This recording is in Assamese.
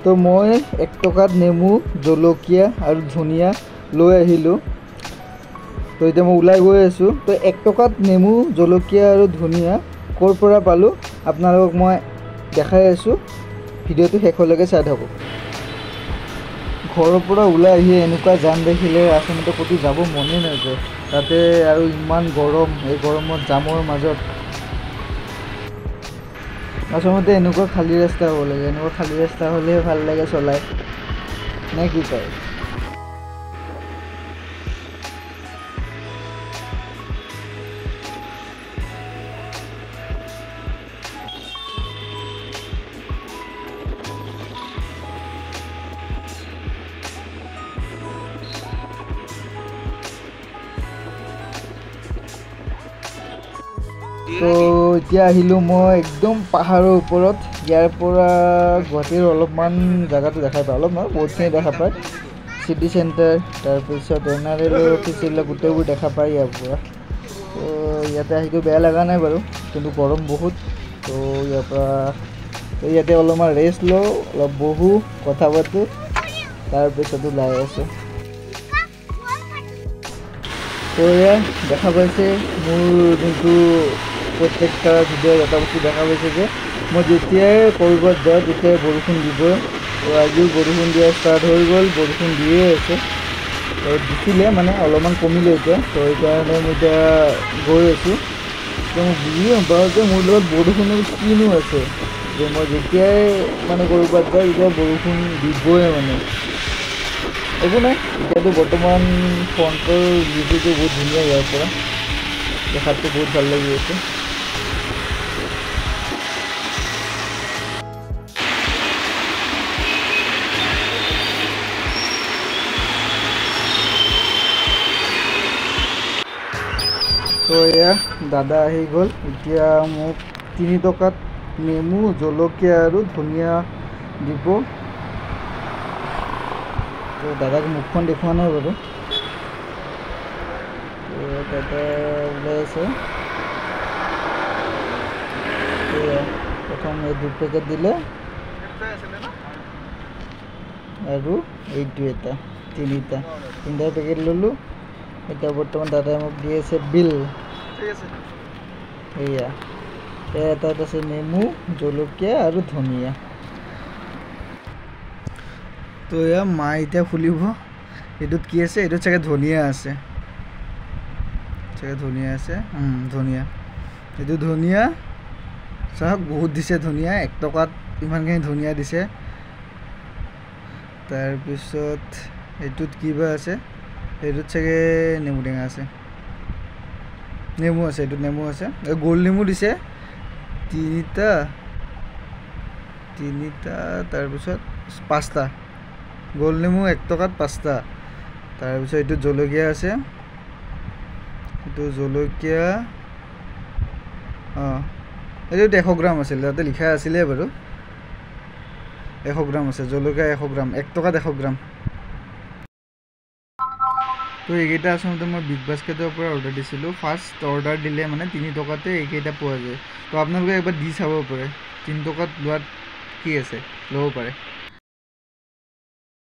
তো মই 1 টকাত নেমু জলকীয়া আৰু ধনিয়া লৈ আহিলোঁ। তো এতিয়া মই ওলাই গৈ আছোঁ। তো 1 টকাত নেমু জলকীয়া আৰু ধনিয়া ক'ৰ পৰা পালোঁ আপোনালোকক মই দেখাই আছোঁ। ভিডিঅ'টো শেষলৈকে চাই থাকক। ঘৰৰ পৰা ওলাই আহি এনেকুৱা জাম দেখিলে আচলতে ক'তো যাব মনে নাযায়। তাতে আৰু ইমান গৰম, এই গৰমত জামৰ মাজত আচলতে এনেকুৱা খালী ৰাস্তা হ'ব লাগে। এনেকুৱা খালী ৰাস্তা হ'লে ভাল লাগে চলাই, নে কি কয়? তো এতিয়া আহিলোঁ মই একদম পাহাৰৰ ওপৰত। ইয়াৰ পৰা গুৱাহাটীৰ অলপমান জেগাটো দেখাই পায়, অলপ নহয় বহুতখিনি দেখা পায়। চিটি চেণ্টাৰ, তাৰপিছত NRL অফিচ, এইবিলাক গোটেইবোৰ দেখা পায় ইয়াৰ পৰা। তো ইয়াতে আহিতো বেয়া লগা নাই বাৰু, কিন্তু গৰম বহুত। তো ইয়াৰ পৰা ইয়াতে অলপমান ৰেষ্ট লওঁ, অলপ বহো, কথা পাতোঁ, তাৰপিছত ওলাই আছোঁ। তো এয়া দেখা পাইছে মোৰ যোনটো প্ৰত্যেকটা ভিডিঅ'ত এটা বস্তু দেখা পাইছে যে মই যেতিয়াই ক'ৰবাত যাওঁ তেতিয়াই বৰষুণ দিবই। তো আজিও বৰষুণ দিয়া ষ্টাৰ্ট হৈ গ'ল, বৰষুণ দিয়ে আছে। দিছিলে মানে অলপমান কমিলে এতিয়া। তো সেইকাৰণে মই এতিয়া গৈ আছোঁ। তো মই বুজি নাপাওঁ যে মোৰ লগত বৰষুণৰ কিনো আছে, যে মই যেতিয়াই মানে ক'ৰবাত যাওঁ তেতিয়া বৰষুণ দিবই মানে। একো নাই, এতিয়াতো বৰ্তমান ফ্ৰণ্টৰ ভিউটো বহুত ধুনীয়া, ইয়াৰ পৰা দেখাতটো বহুত ভাল লাগি আছে। তো এয়া দাদা আহি গ'ল। এতিয়া মোক 3 টকাত নেমু জলকীয়া আৰু ধনিয়া দিব। তো দাদাক মুখখন দেখুওৱা নাই বাৰু। দাদা ওলাই আছে। প্ৰথম এই 2 পেকেট দিলে আৰু এইটো এটা, তিনিটা পেকেট ল'লোঁ। এতিয়া বৰ্তমান দাদাই মোক দি আছে বিল। এয়া এটাত আছে নেমু জলকীয়া আৰু ধনিয়া। তো এয়া মা এতিয়া খুলিব। এইটোত কি আছে? এইটোত চাগে ধনিয়া আছে, ধনিয়া আছে। ধনিয়া, এইটো ধনিয়া চাওক, বহুত দিছে ধনিয়া। 1 টকাত ইমানখিনি ধনিয়া দিছে। তাৰপিছত এইটোত কিবা আছে? এইটোত চাগে নেমু টেঙা আছে, নেমু আছে। এইটোত নেমু আছে। গোল নেমু দিছে 3টা, তাৰপিছত 5টা গোল নেমু 1 টকাত 5টা। তাৰপিছত এইটোত জলকীয়া আছে, এইটো জলকীয়া এইটোত 100 গ্ৰাম আছিল, তাতে লিখা আছিলে বাৰু 100 গ্ৰাম আছে জলকীয়া। 100 গ্ৰাম 1 টকাত 100 গ্ৰাম। তো এইকেইটা আচলতে মই বিগ বাস্কেটৰ পৰা অৰ্ডাৰ দিছিলোঁ। ফাৰ্ষ্ট অৰ্ডাৰ দিলে মানে 3 টকাতে এইকেইটা পোৱা যায়। তো আপোনালোকে একবাৰ দি চাব পাৰে, 3 টকাত লোৱাত কি আছে, ল'ব পাৰে।